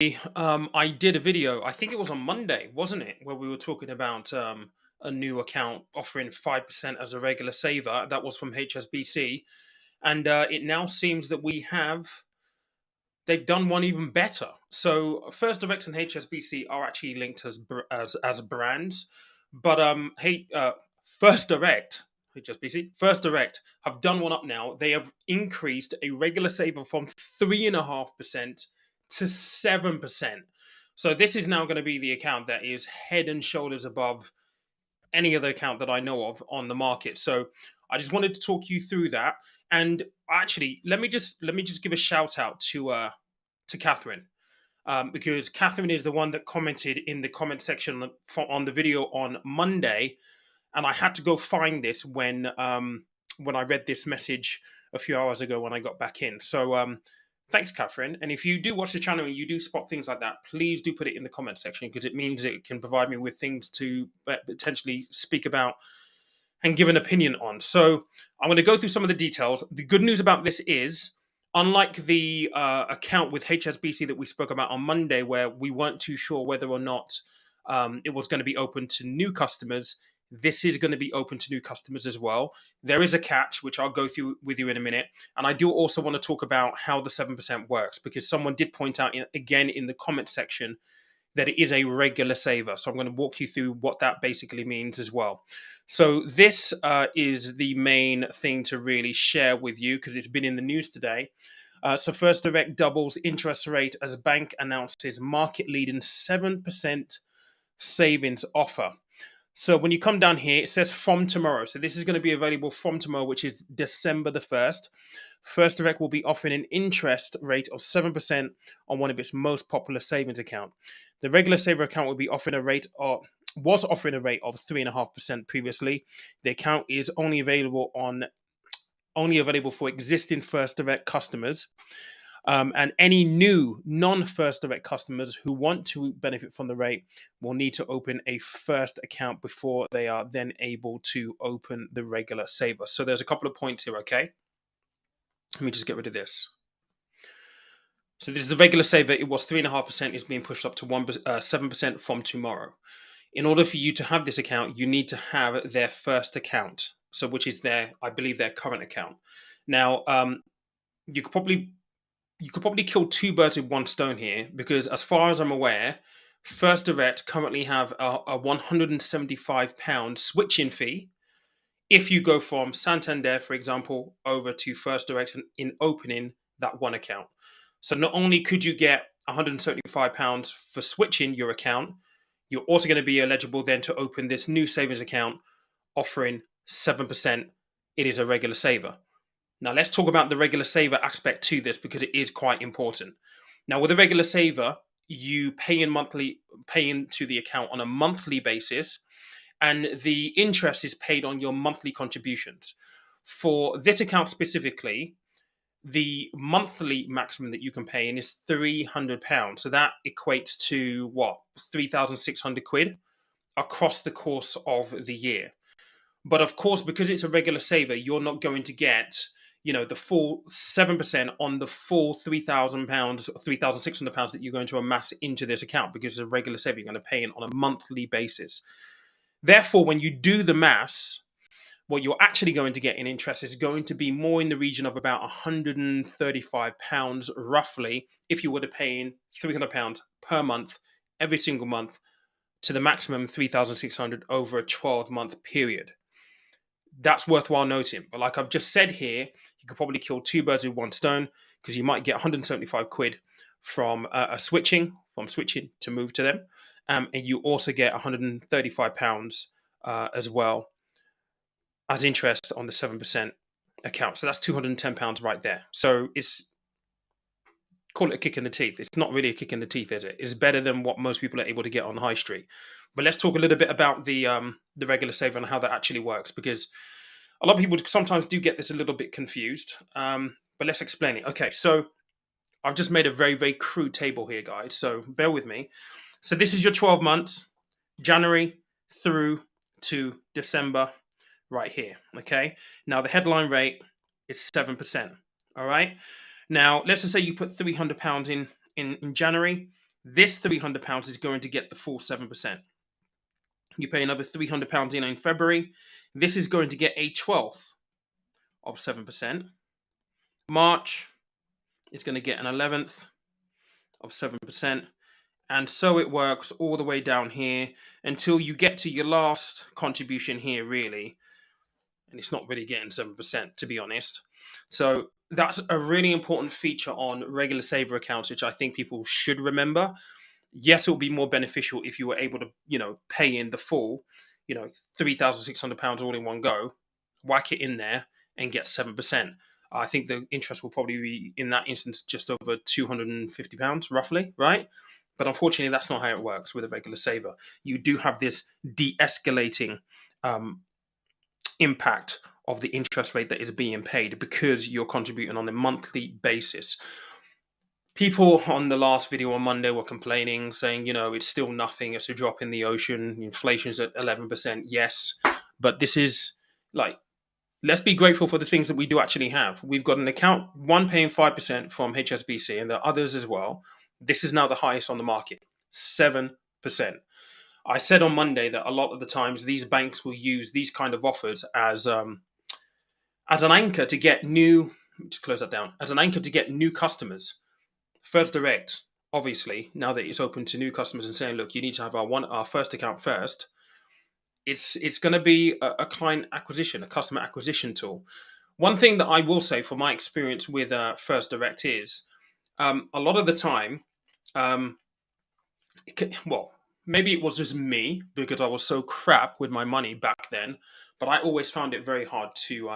I did a video, I think it was on Monday, wasn't it? Where we were talking about a new account offering 5% as a regular saver. That was from HSBC. And it now seems that they've done one even better. So First Direct and HSBC are actually linked as brands. But First Direct, HSBC, First Direct have done one up now. They have increased a regular saver from 3.5% to 7%. So this is now going to be the account that is head and shoulders above any other account that I know of on the market. So I just wanted to talk you through that. And actually, let me just give a shout out to Catherine, because Catherine is the one that commented in the comment section on the video on Monday, and I had to go find this when I read this message a few hours ago when I got back in. So thanks, Catherine. And if you do watch the channel and you do spot things like that, please do put it in the comment section because it means it can provide me with things to potentially speak about and give an opinion on. So I'm going to go through some of the details. The good news about this is, unlike the account with HSBC that we spoke about on Monday, where we weren't too sure whether or not it was going to be open to new customers, this is going to be open to new customers as well. There is a catch, which I'll go through with you in a minute. And I do also want to talk about how the 7% works, because someone did point out again in the comment section that it is a regular saver. So I'm going to walk you through what that basically means as well. So this is the main thing to really share with you because it's been in the news today. So First Direct doubles interest rate as a bank announces market leading 7% savings offer. So when you come down here, it says from tomorrow. So this is going to be available from tomorrow, which is December the 1st. First Direct will be offering an interest rate of 7% on one of its most popular savings account. The regular saver account will be offering a rate of was offering a rate of 3.5% previously. The account is only available for existing First Direct customers. And any new non-First Direct customers who want to benefit from the rate will need to open a first account before they are then able to open the regular saver. So there's a couple of points here, okay? Let me just get rid of this. So this is the regular saver. It was 3.5%. It's being pushed up to 7% from tomorrow. In order for you to have this account, you need to have their first account. So which is I believe, their current account. Now, you could probably kill two birds with one stone here, because as far as I'm aware, First Direct currently have a £175 switching fee if you go from Santander, for example, over to First Direct in opening that one account. So not only could you get £175 for switching your account, you're also going to be eligible then to open this new savings account offering 7%. It is a regular saver. Now, let's talk about the regular saver aspect to this because it is quite important. Now, with a regular saver, you pay into the account on a monthly basis, and the interest is paid on your monthly contributions. For this account specifically, the monthly maximum that you can pay in is £300. So that equates to what? 3,600 quid across the course of the year. But of course, because it's a regular saver, you're not going to get, the full 7% on the full £3,000, £3,600 that you're going to amass into this account, because it's a regular saver. You're going to pay it on a monthly basis. Therefore, when you do the maths, what you're actually going to get in interest is going to be more in the region of about £135 roughly, if you were to pay in £300 per month every single month to the maximum 3,600 over a 12-month period. That's worthwhile noting. But like I've just said here, you could probably kill two birds with one stone, because you might get 175 quid from switching to move to them. And you also get £135 as well as interest on the 7% account. So that's £210 right there. So call it a kick in the teeth. It's not really a kick in the teeth, is it? It's better than what most people are able to get on high street. But let's talk a little bit about the regular saver and how that actually works, because a lot of people sometimes do get this a little bit confused. But let's explain it. Okay, so I've just made a very, very crude table here, guys. So bear with me. So this is your 12 months, January through to December, right here. Okay. Now the headline rate is 7%. All right. Now let's just say you put £300 in January. This £300 is going to get the full 7%. You pay another £300 in February. This is going to get a 12th of 7%. March is going to get an 11th of 7%. And so it works all the way down here until you get to your last contribution here, really. And it's not really getting 7%, to be honest. So that's a really important feature on regular saver accounts, which I think people should remember. Yes, it will be more beneficial if you were able to, pay in the full, £3,600 all in one go, whack it in there and get 7%. I think the interest will probably be, in that instance, just over £250, roughly, right? But unfortunately, that's not how it works with a regular saver. You do have this de-escalating impact of the interest rate that is being paid because you're contributing on a monthly basis. People on the last video on Monday were complaining, saying, it's still nothing. It's a drop in the ocean. Inflation's at 11%. Yes. But this is let's be grateful for the things that we do actually have. We've got an account, one paying 5% from HSBC, and there are others as well. This is now the highest on the market, 7%. I said on Monday that a lot of the times these banks will use these kind of offers as an anchor to get new. Just close that down. As an anchor to get new customers. First Direct, obviously, now that it's open to new customers and saying, look, you need to have our first account first. It's going to be a client acquisition, a customer acquisition tool. One thing that I will say from my experience with First Direct is a lot of the time, maybe it was just me because I was so crap with my money back then, but I always found it very hard to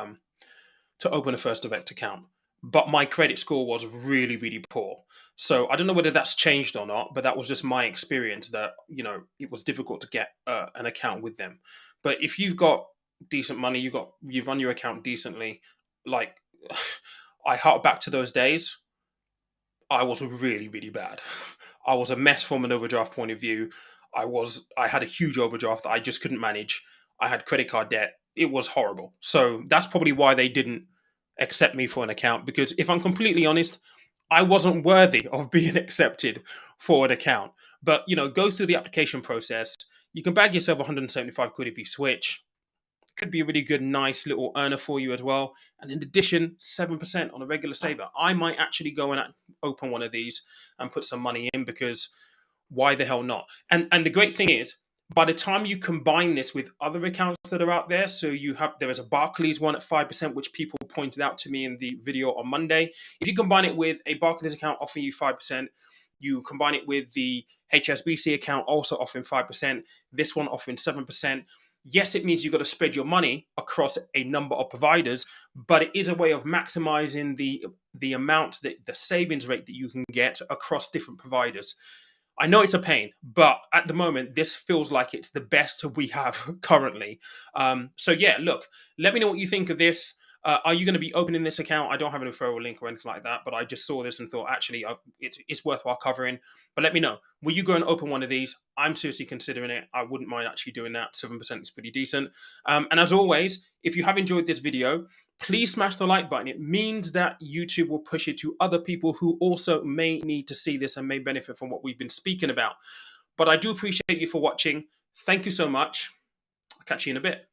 open a First Direct account. But my credit score was really, really poor. So I don't know whether that's changed or not, but that was just my experience that, it was difficult to get an account with them. But if you've got decent money, you've run your account decently, like I hark back to those days, I was really, really bad. I was a mess from an overdraft point of view. I had a huge overdraft that I just couldn't manage. I had credit card debt. It was horrible. So that's probably why they didn't accept me for an account, because if I'm completely honest, I wasn't worthy of being accepted for an account. But, go through the application process. You can bag yourself 175 quid if you switch. Could be a really good, nice little earner for you as well. And in addition, 7% on a regular saver. I might actually go and open one of these and put some money in, because why the hell not? And the great thing is, by the time you combine this with other accounts that are out there, so there is a Barclays one at 5%, which people pointed out to me in the video on Monday. If you combine it with a Barclays account offering you 5%, you combine it with the HSBC account also offering 5%, this one offering 7%. Yes, it means you've got to spread your money across a number of providers, but it is a way of maximizing the amount, the savings rate that you can get across different providers. I know it's a pain, but at the moment, this feels like it's the best we have currently. So yeah, look, let me know what you think of this. Are you going to be opening this account? I don't have a referral link or anything like that, but I just saw this and thought, actually, it's worthwhile covering. But let me know. Will you go and open one of these? I'm seriously considering it. I wouldn't mind actually doing that. 7% is pretty decent. And as always, if you have enjoyed this video, please smash the like button. It means that YouTube will push it to other people who also may need to see this and may benefit from what we've been speaking about. But I do appreciate you for watching. Thank you so much. I'll catch you in a bit.